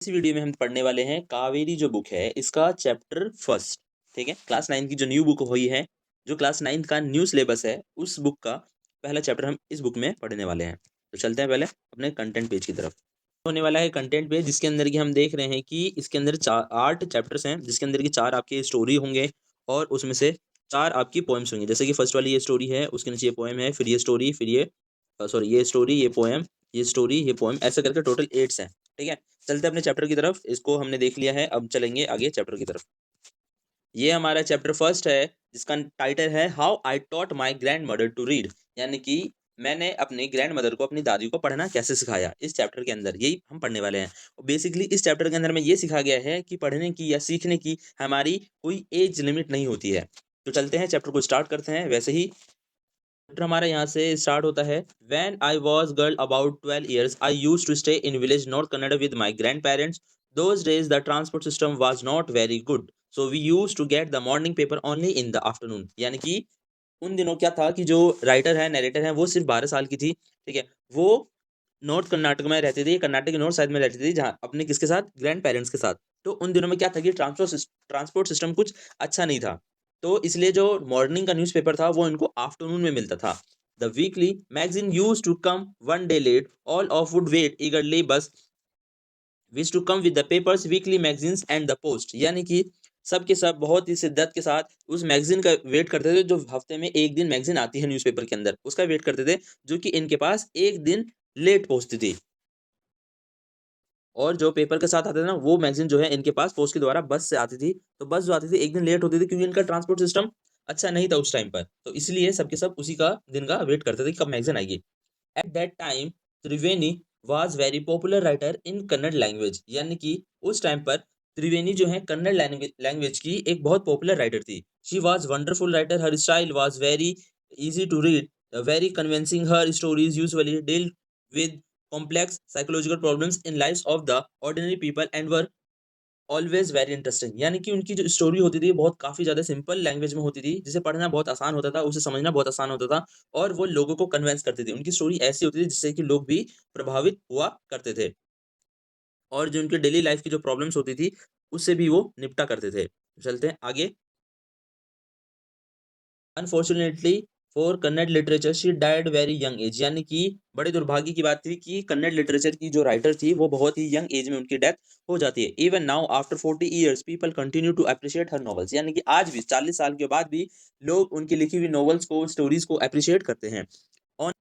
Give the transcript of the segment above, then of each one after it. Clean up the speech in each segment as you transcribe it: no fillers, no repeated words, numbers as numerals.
इस वीडियो में हम पढ़ने वाले हैं कावेरी जो बुक है इसका चैप्टर फर्स्ट। ठीक है, क्लास 9 की जो न्यू बुक हुई है, जो क्लास 9 का न्यू सिलेबस है, उस बुक का पहला चैप्टर हम इस बुक में पढ़ने वाले हैं। तो चलते हैं पहले अपने कंटेंट पेज की तरफ। होने वाला है कंटेंट पेज, जिसके अंदर की हम देख रहे हैं कि इसके अंदर 8 चैप्टर्स हैं, जिसके अंदर की 4 आपके स्टोरी होंगे और उसमें से 4 आपकी पोएम्स होंगी। जैसे कि फर्स्ट वाली ये स्टोरी है, उसके नीचे ये पोएम है, फिर ये स्टोरी, फिर ये सॉरी ये स्टोरी, ये पोएम, ये स्टोरी, ये पोएम, ऐसे करके टोटल 8 हैं। ठीक है, चलते हैं अपने चैप्टर की तरफ। इसको हमने देख लिया है, अब चलेंगे आगे चैप्टर की तरफ। ये हमारा चैप्टर फर्स्ट है, जिसका टाइटल है how I taught my grand mother to read, यानी कि मैंने अपनी ग्रैंड मदर को, अपनी दादी को पढ़ना कैसे सिखाया। इस चैप्टर के अंदर यही हम पढ़ने वाले हैं। बेसिकली इस चैप्टर के अंदर में ये सिखा गया है कि पढ़ने की या सीखने की हमारी कोई एज लिमिट नहीं होती है। तो चलते हैं चैप्टर को स्टार्ट करते हैं। वैसे ही चैप्टर हमारा यहाँ से स्टार्ट होता है। When I was girl about 12 years, I used to stay in village North Kannada with my grandparents. Those days the transport system was not very good, so we used to get the morning paper only in the afternoon. यानी कि उन दिनों क्या था कि जो writer है, narrator है, वो सिर्फ 12 साल की थी। ठीक है, वो नॉर्थ कर्नाटक में रहती थी, कर्नाटक के नॉर्थ साइड में रहती थी, जहाँ अपने किसके साथ, ग्रैंड पेरेंट्स के साथ। तो उन दिनों में क्या था कि ट्रांसपोर्ट सिस्टम कुछ अच्छा नहीं था, तो इसलिए जो मॉर्निंग का न्यूज़पेपर था वो इनको आफ्टरनून में मिलता था। The weekly magazine used to come one day late, all of would wait eagerly bus which to come with the papers, weekly magazines and the post. यानी कि सब के सब बहुत ही शिद्दत के साथ उस मैगजीन का वेट करते थे, जो हफ्ते में एक दिन मैगजीन आती है न्यूज़पेपर के अंदर, उसका वेट करते थे, जो कि इनके पास एक दिन लेट पहुंचती थी। और जो पेपर के साथ आते थे ना, वो मैगज़ीन जो है इनके पास पोस्ट के द्वारा बस से आती थी। तो बस जो आती थी एक दिन लेट होती थी, क्योंकि इनका ट्रांसपोर्ट सिस्टम अच्छा नहीं था उस टाइम पर। तो इसलिए सब के सब उसी का दिन का वेट करते थे कि कब मैगज़ीन आएगी। Eight that time Triveni was very popular writer in Kannada language, यानी कि उस टाइम पर त्रिवेणी जो है कन्नड़ लैंग्वेज की एक बहुत पॉपुलर राइटर थी। She was wonderful writer, her style was very easy to read, very convincing, her stories usually deal with complex psychological problems in lives of the ordinary people and were always very interesting। यानी कि उनकी जो story होती थी बहुत काफ़ी ज़्यादा simple language में होती थी, जिसे पढ़ना बहुत आसान होता था, उसे समझना बहुत आसान होता था, और वो लोगों को कन्विंस करती थी। उनकी स्टोरी ऐसी होती थी जिससे कि लोग भी प्रभावित हुआ करते थे, और जो उनके डेली लाइफ की जो प्रॉब्लम्स होती थी, उससे भी वो निपटा करते थे। चलते हैं आगे। Unfortunately for Kannada literature she died very young age, यानी कि बड़े दुर्भाग्य की बात थी कि कन्नड़ लिटरेचर की जो राइटर थी वो बहुत ही यंग एज में उनकी डेथ हो जाती है। Even now after 40 years people continue to appreciate her novels, यानी कि आज भी 40 साल के बाद भी लोग उनकी लिखी हुई नॉवेल्स को, स्टोरीज को अप्रिशिएट करते हैं। On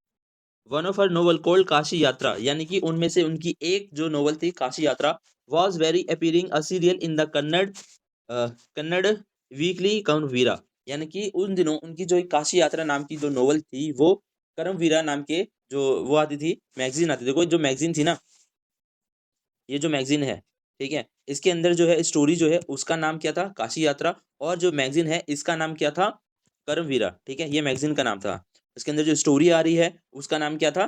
one of her novel cold Kashi यात्रा, यानी कि उनमें से उनकी एक जो नोवेल थी Kashi Yatra, was very appearing a serial in the Kannada weekly Karmaveera, यानी कि उन दिनों उनकी जो एक काशी यात्रा नाम की जो नोवेल थी, वो कर्मवीरा नाम के जो वो आती थी, मैगजीन आती थी। देखो जो मैगजीन थी ना, ये जो मैगजीन है, ठीक है, इसके अंदर जो है स्टोरी जो है उसका नाम क्या था, काशी यात्रा, और जो मैगजीन है इसका नाम क्या था, कर्मवीरा। ठीक है, ये मैगजीन का नाम था। इसके अंदर जो स्टोरी आ रही है उसका नाम क्या था,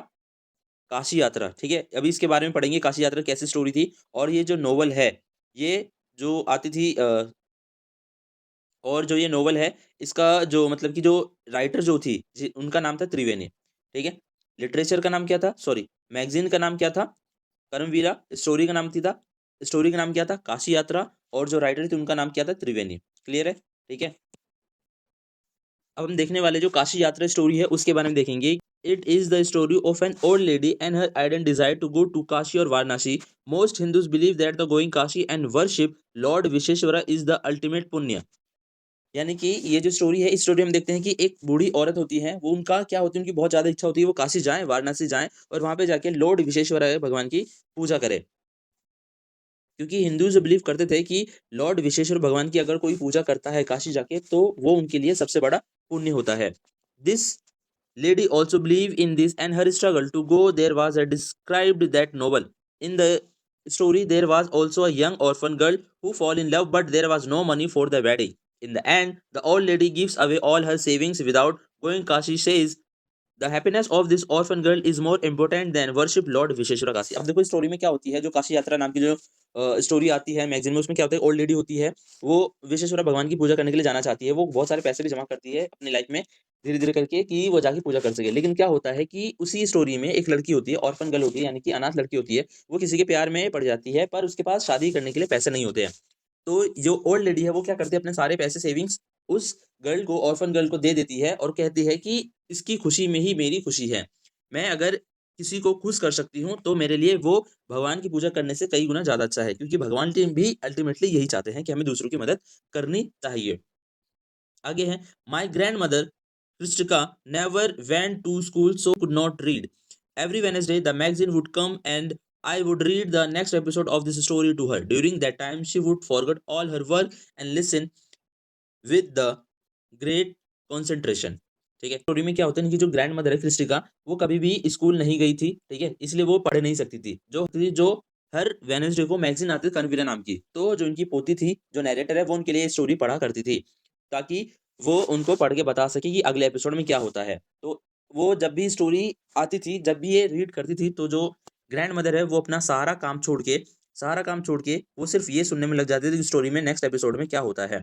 काशी यात्रा। ठीक है, अभी इसके बारे में पढ़ेंगे काशी यात्रा कैसी स्टोरी थी। और ये जो नोवेल है, ये जो आती थी और जो ये नोवेल है, इसका जो मतलब कि जो राइटर जो थी उनका नाम था त्रिवेणी। ठीक है, लिटरेचर का नाम क्या था, सॉरी मैगजीन का नाम क्या था, कर्मवीरा। स्टोरी का नाम थी था स्टोरी का नाम क्या था, काशी यात्रा, और जो राइटर थे उनका नाम क्या था, त्रिवेणी। क्लियर है? ठीक है, अब हम देखने वाले जो काशी यात्रा स्टोरी है उसके बारे में देखेंगे। It is the story of an old lady and her ardent desire to go to Kashi और Varanasi. Most Hindus believe that the going Kashi and worship lord Vishweshwara is the ultimate punya. यानी कि ये जो स्टोरी है, इस स्टोरी में हम देखते हैं कि एक बूढ़ी औरत होती है, वो उनका क्या होती है, उनकी बहुत ज़्यादा इच्छा होती है वो काशी जाएँ, वाराणसी जाएँ, और वहाँ पे जाके लॉर्ड विश्वेश्वराय भगवान की पूजा करें। क्योंकि हिंदूज़ बिलीव करते थे कि लॉर्ड विश्वेश्वर भगवान की अगर कोई पूजा करता है काशी जाके, तो वो उनके लिए सबसे बड़ा पुण्य होता है। This lady also believed in this, and her struggle to go there was described that novel. In the story, there was also a young orphan girl who fall in love, but there was no money for the wedding. In the end, the old lady gives away all her savings without going. Kashi says the happiness of this orphan girl is more important than worship lord Vishweshwar Kashi. अब देखो इस story में क्या होती है, जो काशी यात्रा नाम की जो स्टोरी आती है मैगजीन में, उसमें क्या होता है, ओल्ड लेडी होती है, वो विश्वेश्वर भगवान की पूजा करने के लिए जाना चाहती है, वो बहुत सारे पैसे भी जमा करती है अपनी लाइफ में धीरे धीरे करके कि वो जाके पूजा कर सके। लेकिन क्या होता है कि उसी स्टोरी में एक लड़की होती है, ऑर्फन गर्ल होती है, यानी कि अनाथ लड़की होती है, वो किसी के प्यार में पड़ जाती है, पर उसके पास शादी करने के लिए पैसे नहीं होते हैं। तो जो ओल्ड लेडी है वो क्या करती है, अपने सारे पैसे सेविंग्स उस गर्ल को, ऑर्फन गर्ल को दे देती है और कहती है कि इसकी खुशी में ही मेरी खुशी है। मैं अगर किसी को खुश कर सकती हूँ तो मेरे लिए वो भगवान की पूजा करने से कई गुना ज़्यादा अच्छा है, क्योंकि भगवान भी अल्टीमेटली यही चाहते हैं कि हमें दूसरों की मदद करनी चाहिए। आगे है, my grand mother Krishtakka never went to school so could not read. Every Wednesday the magazine would come and I would read the next episode of this story to her. During that time, she would forget all her work and listen with the great concentration. ठीक है, story में क्या होता है, इनकी जो grand mother है क्रिस्टिका, वो कभी भी स्कूल नहीं गई थी, ठीक है, इसलिए वो पढ़ नहीं सकती थी। जो हर वेडनेसडे को मैगजीन आती थी कनवीरा नाम की, तो जो इनकी पोती थी, जो नैरेटर है, वो उनके लिए स्टोरी पढ़ा करती थी, ताकि वो उनको पढ़ के बता सके कि अगले एपिसोड में क्या होता है। तो वो जब भी स्टोरी आती थी, जब भी ये रीड करती थी, तो जो ग्रैंड मदर है वो अपना सारा काम छोड़ के वो सिर्फ ये सुनने में लग जाती थी कि स्टोरी में नेक्स्ट एपिसोड में क्या होता है।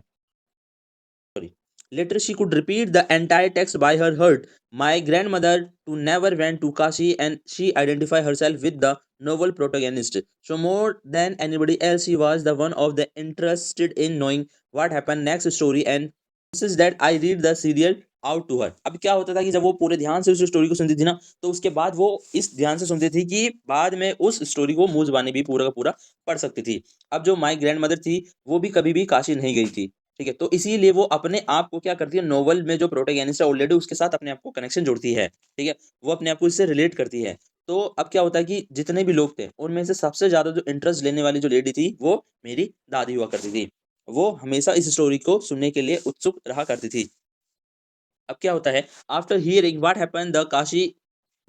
Sorry. Later, she could repeat the entire text by her heart. My grandmother too never went to Kashi, and she identified herself with the novel protagonist. So more than anybody else, she was the one of the interested in knowing what happened next story, and this is that I read the serial out to her. अब क्या होता था कि जब वो पूरे ध्यान से उस स्टोरी को सुनती थी ना, तो उसके बाद वो इस ध्यान से सुनती थी कि बाद में उस स्टोरी को मुंह जुबानी भी पूरा का पूरा पढ़ सकती थी। अब जो माई ग्रैंड मदर थी, वो भी कभी भी काशी नहीं गई थी, ठीक है, तो इसीलिए वो अपने आप को क्या करती है, नोवेल में जो प्रोटैगनिस्ट है ऑलरेडी उसके साथ अपने आप को कनेक्शन जोड़ती है, ठीक है, वो अपने आप को इससे रिलेट करती है। तो अब क्या होता है कि जितने भी लोग थे उनमें से सबसे ज्यादा जो इंटरेस्ट लेने वाली जो लेडी थी वो मेरी दादी हुआ करती थी। वो हमेशा इस स्टोरी को सुनने के लिए उत्सुक रहा करती थी। अब क्या होता है, after hearing what happened the Kashi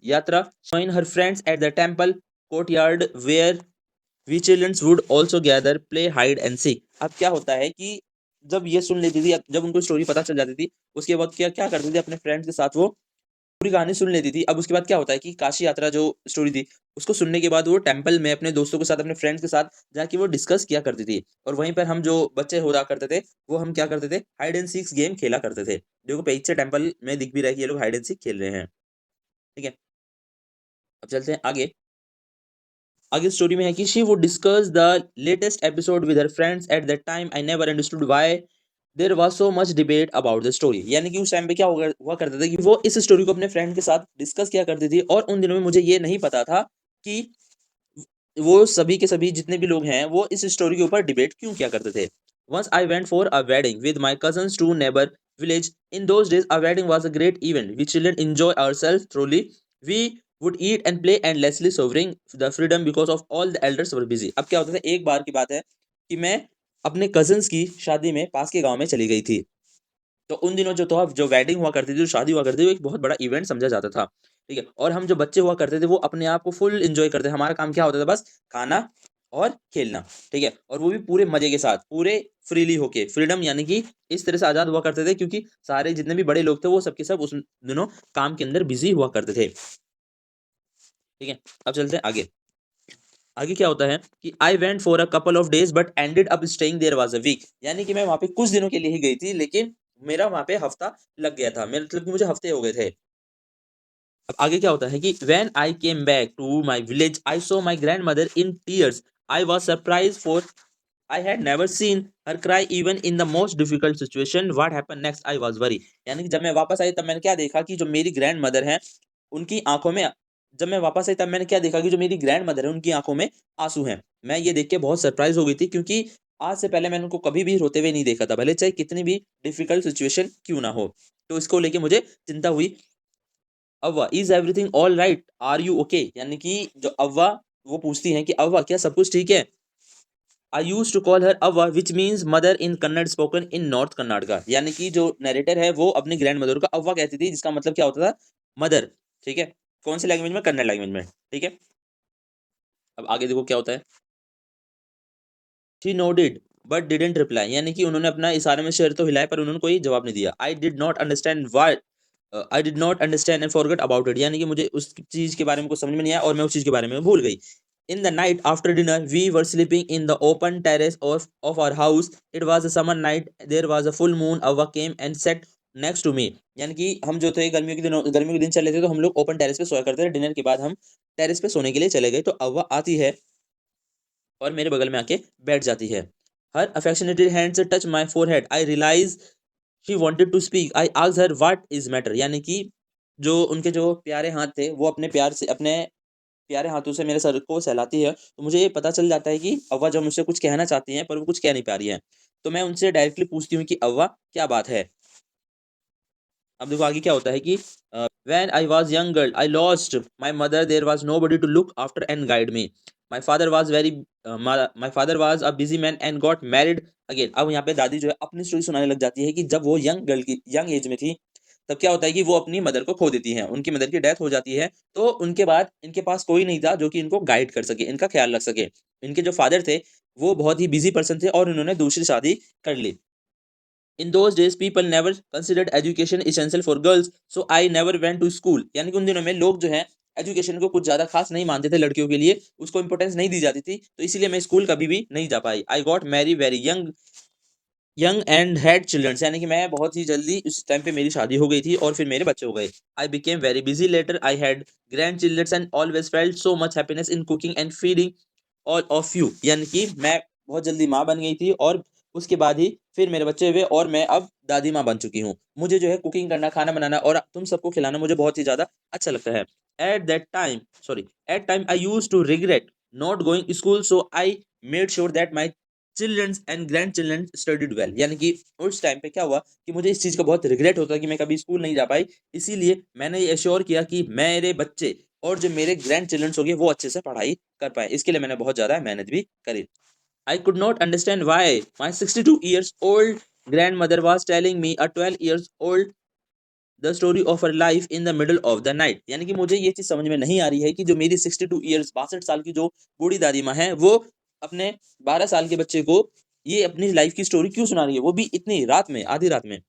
यात्रा join her friends at the temple courtyard where we children would also gather play hide and seek। अब क्या होता है कि जब ये सुन लेती थी, जब उनको स्टोरी पता चल जाती थी, उसके बाद क्या क्या करती थी, अपने फ्रेंड्स के साथ वो पूरी कहानी सुन लेती थी। अब उसके बाद क्या होता है कि काशी यात्रा जो स्टोरी थी, उसको सुनने के बाद वो टेम्पल में अपने दोस्तों के साथ, अपने फ्रेंड्स के साथ जाके वो डिस्कस किया करती थी। और वहीं पर हम जो बच्चे हो रहा करते थे, वो हम क्या करते थे, हाइड एंड सीक्स गेम खेला करते थे। देखो पीछे से टेम्पल में दिख भी रहा है कि ये लोग हाइड एंड सीक खेल रहे हैं, ठीक है। अब चलते हैं आगे। आगे स्टोरी में है कि she would discuss the latest episode with her friends at that time I never understood why there was so much debate about the story. यानी कि उस टाइम पे क्या हुआ करता था कि वो इस स्टोरी को अपने फ्रेंड के साथ डिस्कस किया करती थी, और उन दिनों में मुझे ये नहीं पता था कि वो सभी के सभी जितने भी लोग हैं वो इस स्टोरी के ऊपर डिबेट क्यों किया करते थे। Once I went for a wedding with my cousins to neighbour village. In those days a wedding was a great event we children enjoy ourselves thoroughly. We would eat and play endlessly savouring the freedom because of all the elders were busy. अब क्या होता था, एक बार की बात है कि मैं अपने कजन्स की शादी में पास के गांव में चली गई थी। तो उन दिनों जो तो जो वेडिंग हुआ करती थी, जो शादी हुआ करती थी, वो एक बहुत बड़ा इवेंट समझा जाता था, ठीक है। और हम जो बच्चे हुआ करते थे वो अपने आप को फुल एंजॉय करते थे। हमारा काम क्या होता था, बस खाना और खेलना, ठीक है, और वो भी पूरे मजे के साथ, पूरे फ्रीली होके, फ्रीडम यानी कि इस तरह से आजाद हुआ करते थे, क्योंकि सारे जितने भी बड़े लोग थे वो सबके सब उस दिनों काम के अंदर बिजी हुआ करते थे, ठीक है। अब चलते हैं आगे। आगे क्या होता है कि I went for a couple of days but ended up staying there was a week. यानी कि मैं वहां पे कुछ दिनों के लिए ही गई थी, लेकिन मेरा वहां पे हफ्ता लग गया था, मेरे मतलब कि मुझे हफ्ते हो गए थे। अब आगे क्या होता है कि when I came back to my village I saw my grandmother in tears. I was surprise for I had never seen her cry even in the most difficult situation. What happened next I was worry. यानी कि जब मैं वापस आई तब मैंने क्या देखा कि जो मेरी ग्रैंड मदर है उनकी आंखों में, जब मैं वापस आई तब मैंने क्या देखा कि जो मेरी ग्रैंड मदर है उनकी आंखों में आंसू हैं। मैं ये देख के बहुत सरप्राइज हो गई थी, क्योंकि आज से पहले मैंने उनको कभी भी रोते हुए नहीं देखा था, भले चाहे कितनी भी डिफिकल्ट सिचुएशन क्यों ना हो। तो इसको लेके मुझे चिंता हुई। Avva is everything all right, are you okay. यानी कि जो अव्वा, वो पूछती हैं कि अव्वा क्या सब कुछ ठीक है। I used to call her Avva which means mother in Kannada spoken in north Karnataka. यानी कि जो नरेटर है वो अपनी ग्रैंड मदर को अव्वा कहती थी, जिसका मतलब क्या होता था, मदर, ठीक है। कौन सी लैंग्वेज में, कन्नड़ लैंग्वेज में, ठीक है। अब आगे देखो क्या होता है। She nodded but didn't reply. यानी कि उन्होंने अपना इशारे में सिर तो हिलाया पर उन्होंने कोई जवाब नहीं दिया। आई did not understand why I did not understand and forget about it, यानी कि मुझे उस चीज के बारे में कुछ समझ में नहीं आया और मैं उस चीज के बारे में भूल गई. In the night after dinner, we were sleeping in the open terrace of our house. It was a summer night. There was a full moon. Avva came and sat next to me. यानी कि हम जो थे गर्मियों के दिन चल रहे थे तो हम लोग ओपन टेरेस पे सोया करते थे. डिनर के बाद हम टेरेस पे सोने के लिए चले गए तो अव्वा आती है और मेरे बगल में आके बैठ जाती है. हर अफेक्शनेटेड हैंड से touch my forehead. I realize she wanted to speak. I asked her what is matter, यानी कि जो उनके जो प्यारे हाथ थे वो अपने प्यारे हाथों से मेरे सर को सहलाती है तो मुझे ये पता चल जाता है कि अव्वा जो मुझसे कुछ कहना चाहती हैं पर वो कुछ कह नहीं पा रही है. तो मैं उनसे डायरेक्टली पूछती हूँ कि अव्वा क्या बात है. अब देखो आगे क्या होता है कि when I was young girl I lost my mother. There was nobody to look after and guide me. My father was very my father was a busy man and got married again. अब यहाँ पे दादी जो है अपनी story सुनाने लग जाती है कि जब वो यंग एज में थी तब क्या होता है कि वो अपनी मदर को खो देती हैं. उनकी मदर की डेथ हो जाती है तो उनके बाद इनके पास कोई नहीं था जो कि इनको गाइड कर सके, इनका ख्याल रख सके. इनके जो फादर थे वो बहुत ही बिजी पर्सन थे और उन्होंने दूसरी शादी कर ली. In those days people never considered education essential for girls so I never went to school. यानी कि उन दिनों में लोग जो है एजुकेशन को कुछ ज्यादा खास नहीं मानते थे लड़कियों के लिए, उसको इंपॉर्टेंस नहीं दी जाती थी तो इसीलिए मैं स्कूल कभी भी नहीं जा पाई. I got married very young young and had childrens, यानी कि मैं बहुत ही जल्दी उस टाइम पे मेरी शादी हो गई थी और फिर मेरे बच्चे हो गए. I became very busy later. I had grandchildrens and always felt so much happiness in cooking and feeding all of you. यानी कि मैं बहुत जल्दी माँ बन गई थी और उसके बाद ही फिर मेरे बच्चे हुए और मैं अब दादी माँ बन चुकी हूँ. मुझे जो है कुकिंग करना, खाना बनाना और तुम सबको खिलाना मुझे बहुत ही ज्यादा अच्छा लगता है. At time I used to regret not going school so I made sure that my childrens and grandchildren studied well. यानी कि उस टाइम पे क्या हुआ कि मुझे इस चीज का बहुत रिग्रेट होता है कि मैं कभी स्कूल नहीं जा पाई, इसीलिए मैंने ये एश्योर किया कि मेरे बच्चे और जो मेरे ग्रैंड चिल्ड्रंस हो गए वो अच्छे से पढ़ाई कर पाए. इसके लिए मैंने बहुत ज्यादा मेहनत भी करी. I could not understand why my 62 years old grandmother was telling me a 12 years old the story of her life in the middle of the night. यानी कि मुझे ये चीज समझ में नहीं आ रही है कि जो मेरी 62 ईयर्स 62 साल की जो बूढ़ी दादी माँ है वो अपने 12 साल के बच्चे को ये अपनी लाइफ की स्टोरी क्यों सुना रही है, वो भी इतनी रात में, आधी रात में.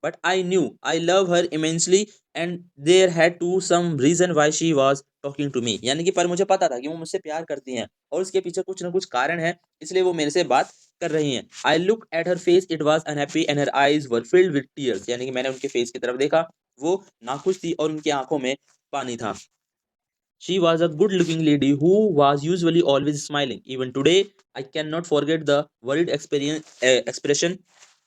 But I knew I love her immensely and there had to some reason why she was talking to me. यानी कि पर मुझे पता था कि वो मुझसे प्यार करती हैं और उसके पीछे कुछ ना कुछ कारण है इसलिए वो मेरे से बात कर रही हैं. I looked at her face, it was unhappy and her eyes were filled with tears. यानी कि मैंने उनके फेस की तरफ देखा, वो नाखुश थी और उनकी आंखों में पानी था. She was a good looking lady who was usually always smiling. Even today, I cannot forget the worried expression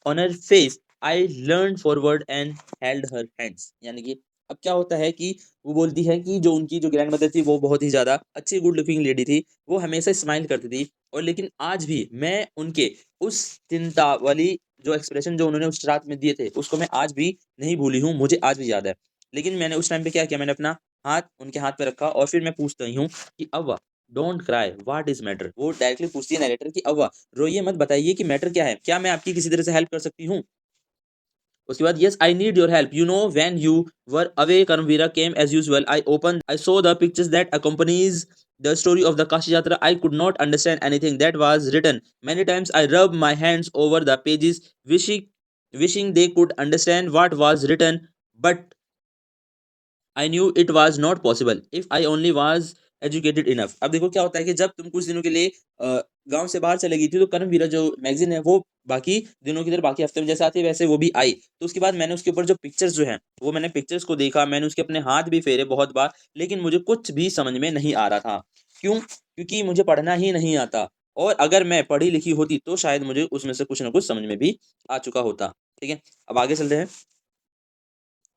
on her face. I leaned forward and held her hands. यानी कि अब क्या होता है कि वो बोलती है कि जो उनकी जो ग्रैंड मदर थी वो बहुत ही ज़्यादा अच्छी गुड लुकिंग लेडी थी, वो हमेशा स्माइल करती थी और लेकिन आज भी मैं उनके उस चिंता वाली जो एक्सप्रेशन जो उन्होंने उस रात में दिए थे उसको मैं आज भी नहीं भूली हूँ, मुझे आज भी याद है. लेकिन मैंने उस टाइम पे क्या किया, मैंने अपना हाथ उनके हाथ पे रखा और फिर मैं पूछता ही हूँ कि Avva don't cry what is matter. वो डायरेक्टली पूछती है नरेटर कि अव्वा रोइए मत, बताइए कि मैटर क्या है, क्या मैं आपकी किसी तरह से हेल्प कर सकती हूँ. उसके बाद yes I need your help, you know when you were away Karmaveera came as usual. I saw the pictures that accompanies the story of the Kashi Yatra. I could not understand anything that was written. Many times I rubbed my hands over the pages, wishing they could understand what was written, but I knew it was not possible if I only was educated enough. अब देखो क्या होता है कि जब तुम कुछ दिनों के लिए गांव से बाहर चले गई थी तो कर्मवीरा जो मैगजीन है वो बाकी दिनों की तरह बाकी हफ्ते में जैसे आती है वैसे वो भी आई. तो उसके बाद मैंने उसके ऊपर जो पिक्चर्स जो हैं वो मैंने पिक्चर्स को देखा, मैंने उसके अपने हाथ भी फेरे बहुत बार, लेकिन मुझे कुछ भी समझ में नहीं आ रहा था. क्यों? क्योंकि मुझे पढ़ना ही नहीं आता और अगर मैं पढ़ी लिखी होती तो शायद मुझे उसमें से कुछ ना कुछ समझ में भी आ चुका होता. ठीक है, अब आगे चलते हैं.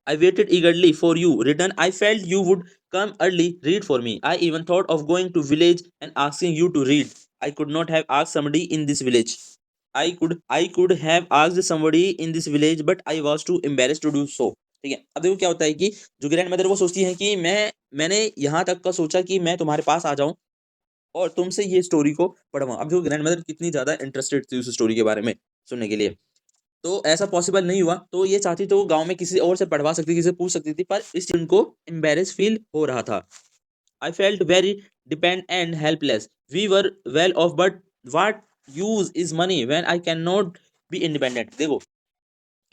I waited eagerly for you. Return. I felt you would come early. Read for me. I even thought of going to village and asking you to read. I could not have asked somebody in this village. I could have asked somebody in this village, but I was too embarrassed to do so. ठीक है, अब देखो क्या होता है कि जो grand mother वो सोचती है कि मैंने यहाँ तक का सोचा कि मैं तुम्हारे पास आ जाऊं और तुमसे ये स्टोरी को पढ़वाऊं. अब देखो ग्रैंड मदर कितनी ज्यादा इंटरेस्टेड थी उस स्टोरी के बारे में सुनने के लिए. तो ऐसा पॉसिबल नहीं हुआ तो ये चाहती तो वो गांव में किसी और से पढ़वा सकती, किसी से पूछ सकती थी, पर इस उनको एम्बेरेस फील हो रहा था. I felt very depend and helpless. We were well off but what use is money when I can not be independent. देखो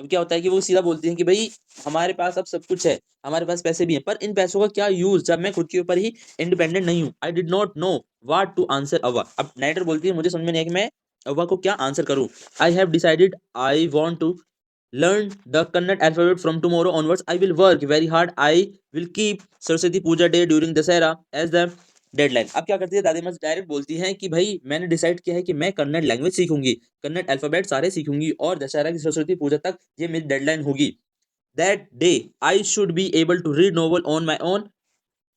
अब क्या होता है कि वो सीधा बोलती हैं कि भाई हमारे पास अब सब कुछ है, हमारे पास पैसे भी हैं, पर इन पैसों का क्या यूज जब मैं खुद के ऊपर ही इंडिपेंडेंट नहीं हूँ। I did not know what to answer Avva. अब नाइटर बोलती है मुझे समझ में नहीं आया कि मैं अव्वा को क्या आंसर करूँ। I have decided I want to learn the Kannada alphabet from tomorrow onwards. I will work very hard. I will keep Saraswati puja day during Dussehra as the deadline. अब क्या करती है दादी माँ डायरेक्ट बोलती हैं कि भाई मैंने डिसाइड किया है कि मैं कन्नड़ लैंग्वेज सीखूंगी, कन्नड़ अल्फाबेट सारे सीखूंगी और दशहरा की सरस्वती पूजा तक ये मेरी डेडलाइन होगी। That day I should be able to read novel on my own.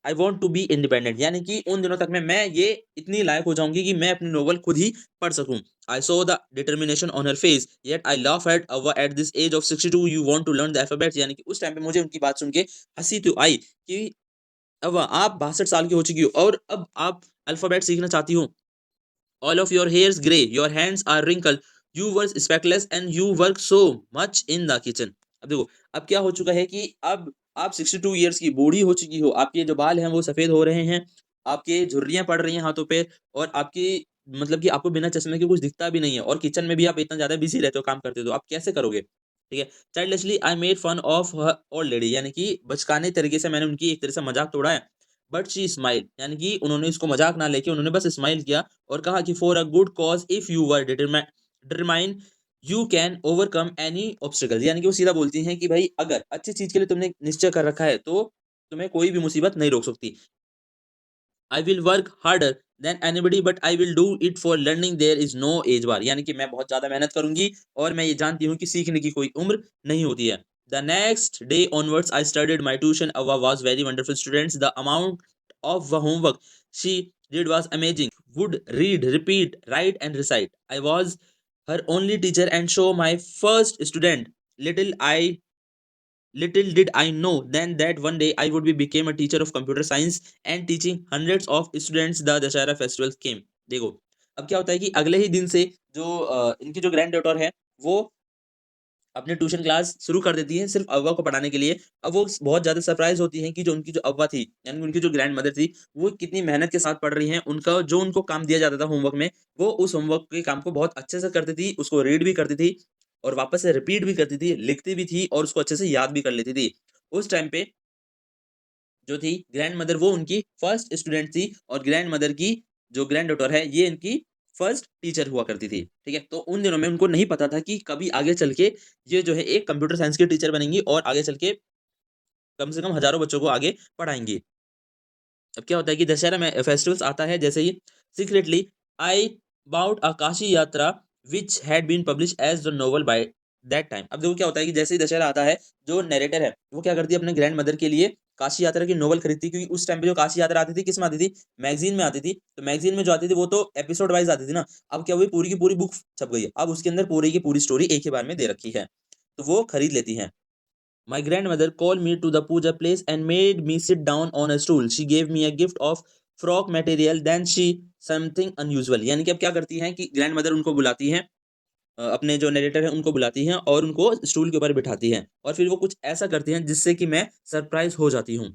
I want to be independent, यानी कि उन दिनों तक में मैं ये इतनी लायक हो जाऊंगी कि मैं अपनी नोवेल खुद ही पढ़ सकूं। I saw the determination on her face yet I laugh at her at this age of 62 you want to learn the alphabets. यानी कि उस टाइम पे मुझे उनकी बात सुन के हंसी तो आई कि अब आप 62 साल की हो चुकी हो और अब आप अल्फाबेट सीखना चाहती हो। All of your hairs gray, your hands are wrinkled, you were speckless and you work so much in the kitchen। अब देखो अब क्या हो चुका है कि अब आप 62 ईयर्स की बूढ़ी हो चुकी हो, आपके जो बाल हैं वो सफेद हो रहे हैं, आपके झुर्रियां पड़ रही हैं हाथों पे, और आपकी मतलब कि आपको बिना चश्मे के कुछ दिखता भी नहीं है, और किचन में भी आप इतना ज्यादा बिजी रहते हो काम करते हो, तो आप कैसे करोगे। ठीक है। Childishly I made fun of old lady, यानी कि बचकाने तरीके से मैंने उनकी एक तरह से मजाक तोड़ा है। बट शी स्माइल, यानी कि उन्होंने इसको मजाक ना लेके उन्होंने बस स्माइल किया और कहा कि for a good cause if you were determine you can overcome any obstacle. यानी कि वो सीधा बोलती हैं कि भाई अगर अच्छी चीज के लिए तुमने निश्चय कर रखा है तो तुम्हें कोई भी मुसीबत नहीं रोक सकती। I will work harder than anybody but I will do it for learning there is no age bar. यानी कि मैं बहुत ज्यादा मेहनत करूंगी और मैं ये जानती हूँ कि सीखने की कोई उम्र नहीं होती है। The next day onwards I studied my tuition Avva was very wonderful students the amount of the homework she did was amazing. Would read, repeat, write, and recite. I was her only teacher and show my first student. Little I Little did I know then that one day I would be became a teacher of computer science and teaching hundreds of students the Dashara festival came। देखो अब क्या होता है कि अगले ही दिन से जो इनकी जो ग्रैंड डॉटर है वो अपने ट्यूशन क्लास शुरू कर देती है सिर्फ अव्वा को पढ़ाने के लिए। अब वो बहुत ज्यादा सरप्राइज होती है कि जो उनकी जो अव्वा थी यानी उनकी जो ग्रैंड मदर थी वो कितनी मेहनत के साथ पढ़ रही हैं। उनका जो उनको काम दिया जाता था होमवर्क में, वो उस होमवर्क के काम को बहुत अच्छे से करती थी, उसको रीड भी करती थी और वापस से रिपीट भी करती थी, लिखती भी थी और उसको अच्छे से याद भी कर लेती थी। उस टाइम पे जो थी ग्रैंड मदर वो उनकी फर्स्ट स्टूडेंट थी और ग्रैंड मदर की जो ग्रैंड डॉटर है ये इनकी फर्स्ट टीचर हुआ करती थी। ठीक है, तो उन दिनों में उनको नहीं पता था कि कभी आगे चल के ये जो है एक कंप्यूटर साइंस की टीचर बनेंगी और आगे चल के कम से कम हजारों बच्चों को आगे पढ़ाएंगी। अब क्या होता है कि दशहरा में फेस्टिवल्स आता है जैसे ही secretly I bought a Kashi Yatra which had been publish as the novel by that time. अब देखो क्या होता है कि जैसे ही दशहरा आता है जो नरेटर है वो क्या करती है अपने ग्रैंड मदर के लिए काशी यात्रा की नोवेल खरीदती है, क्योंकि उस टाइम पे जो काशी यात्रा आती थी किस में आती थी, मैगजीन में आती थी। तो मैगजीन में जो आती थी वो तो एपिसोड वाइज आती थी ना। अब क्या हुई पूरी की पूरी बुक छप गई है, अब उसके अंदर पूरी की पूरी स्टोरी एक ही बार में दे रखी है, तो वो खरीद लेती हैं। My grandmother called me to the puja place and made me sit down on a stool. She gave me a gift of frock material then she something unusual. यानी कि अब क्या करती हैं कि ग्रैंड मदर उनको बुलाती हैं, अपने जो नरेटर है उनको बुलाती हैं और उनको स्टूल के ऊपर बिठाती हैं और फिर वो कुछ ऐसा करती हैं जिससे कि मैं सरप्राइज हो जाती हूँ।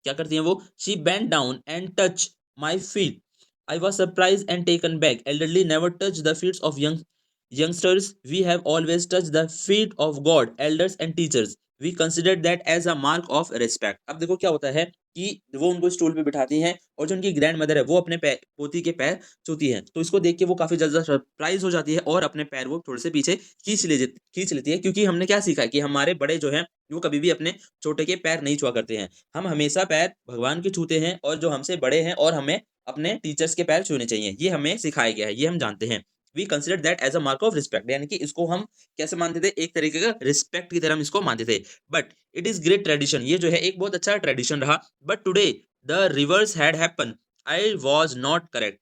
क्या करती हैं वो, she bent down and touch my feet. I was surprise and taken back. Elderly never touch the feets of youngsters. We have always touched the feet of God, elders and teachers. We consider that as a mark of respect। अब देखो क्या होता है कि वो उनको stool पे बिठाती हैं और जो उनकी ग्रैंड मदर है वो अपने पैर पोती के पैर छूती है, तो इसको देख के वो काफी ज्यादा सरप्राइज हो जाती है और अपने पैर वो थोड़े से पीछे खींच लेती है, क्योंकि हमने क्या सीखा है कि हमारे बड़े जो हैं वो कभी भी अपने छोटे के पैर नहीं छुआ करते हैं। हम हमेशा पैर भगवान के छूते हैं और जो हमसे बड़े हैं और हमें अपने टीचर्स के पैर छूने चाहिए, ये हमें सिखाया गया है, ये हम जानते हैं। We consider that as a mark of respect, यानी कि इसको हम कैसे मानते थे, एक तरीके का रिस्पेक्ट की तरह हम इसको मानते थे। But it is great tradition, ये जो है एक बहुत अच्छा ट्रेडिशन रहा। But today the reverse had happen, I was not correct,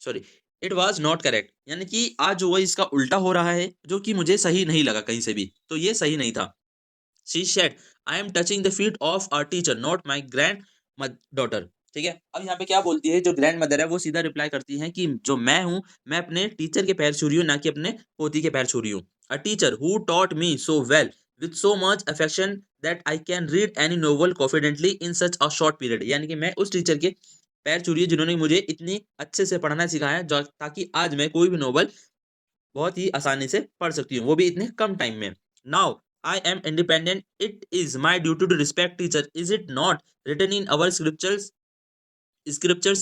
sorry, it was not correct. यानी कि आज जो है इसका उल्टा हो रहा है जो कि मुझे सही नहीं लगा कहीं से भी, तो ये सही नहीं था। She said I am touching the feet of our teacher not my granddaughter. ठीक है, अब यहाँ पे क्या बोलती है जो ग्रैंड मदर है वो सीधा रिप्लाई करती है कि जो मैं हूं मैं अपने टीचर के पैर छू रही हूँ, ना कि अपने पोती के पैर छू रही हूँ। A teacher who taught me so well with so much affection that I can read any novel confidently in such a short period. यानी कि मैं उस टीचर के पैर छू रही हूँ जिन्होंने मुझे इतनी अच्छे से पढ़ना सिखाया ताकि आज मैं कोई भी नोवेल बहुत ही आसानी से पढ़ सकती हूँ, वो भी इतने कम टाइम में। Now I am independent, it is my duty to respect teacher, is it not written in our scriptures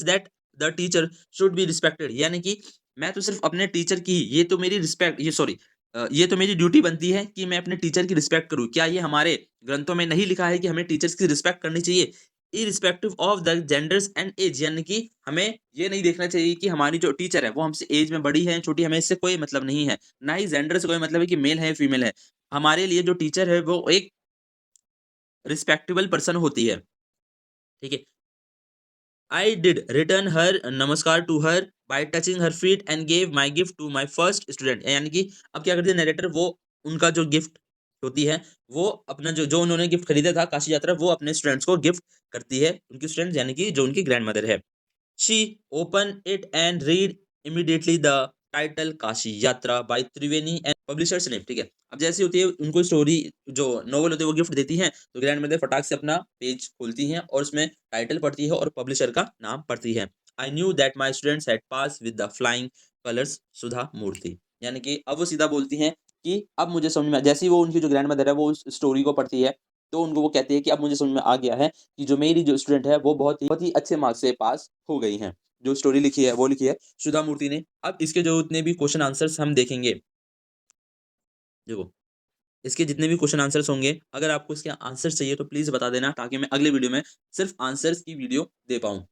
that the teacher should be respected? यानी कि मैं तो सिर्फ अपने टीचर की ये तो मेरी रिस्पेक्ट ये सॉरी ये तो मेरी ड्यूटी बनती है कि मैं अपने टीचर की रिस्पेक्ट करूँ। क्या ये हमारे ग्रंथों में नहीं लिखा है कि हमें टीचर्स की रिस्पेक्ट करनी चाहिए? Irrespective of the genders and age, यानी कि हमें ये नहीं देखना चाहिए कि हमारी जो टीचर है वो हमसे एज में बड़ी है, छोटी है, हमें इससे कोई मतलब नहीं है। ना ही जेंडर से कोई मतलब है कि मेल है, फीमेल है। हमारे लिए जो टीचर है वो एक रिस्पेक्टेबल पर्सन होती है। ठीक है? I did return her नमस्कार to her by touching her feet and gave my gift to my first student। यानी कि अब क्या करती है नरेटर, वो उनका जो गिफ्ट होती है वो अपना जो जो उन्होंने गिफ्ट खरीदा था काशी यात्रा, वो अपने स्टूडेंट्स को गिफ्ट करती है, उनकी स्टूडेंट यानी कि जो उनकी ग्रैंड मदर है। She opened it and read immediately the title Kashi यात्रा by Triveni and publishers name. ठीक है, अब जैसी होती है उनको स्टोरी जो नॉवल होती है वो गिफ्ट देती हैं, तो ग्रैंड मदर फटाक से अपना पेज खोलती हैं और उसमें टाइटल पढ़ती है और पब्लिशर का नाम पढ़ती है। I knew that my students had pass with the flying colours Sudha Murthy. यानी कि अब वो सीधा बोलती हैं कि अब मुझे समझ में जैसे ही वो उनकी जो ग्रैंड मदर है वो उस स्टोरी को पढ़ती है, तो उनको वो कहती है कि अब मुझे समझ में आ गया है कि जो मेरी जो स्टूडेंट है वो बहुत ही अच्छे मार्क्स से पास हो गई हैं। जो स्टोरी लिखी है वो लिखी है सुधा मूर्ति ने। अब इसके जो जितने भी क्वेश्चन आंसर्स हम देखेंगे, देखो इसके जितने भी क्वेश्चन आंसर्स होंगे, अगर आपको इसके आंसर्स चाहिए तो प्लीज़ बता देना, ताकि मैं अगले वीडियो में सिर्फ़ आंसर्स की वीडियो दे पाऊँ।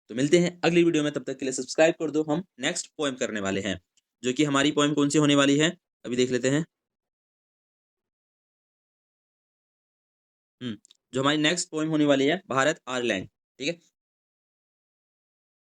तो मिलते हैं अगली वीडियो में, तब तक के लिए सब्सक्राइब कर दो। हम नेक्स्ट पोएम करने वाले हैं, जो कि हमारी पोएम कौन-सी होने वाली है, अभी देख लेते हैं। हुँ, जो हमारी नेक्स्ट पोएम होने वाली है भारत आर लैंड, ठीक है?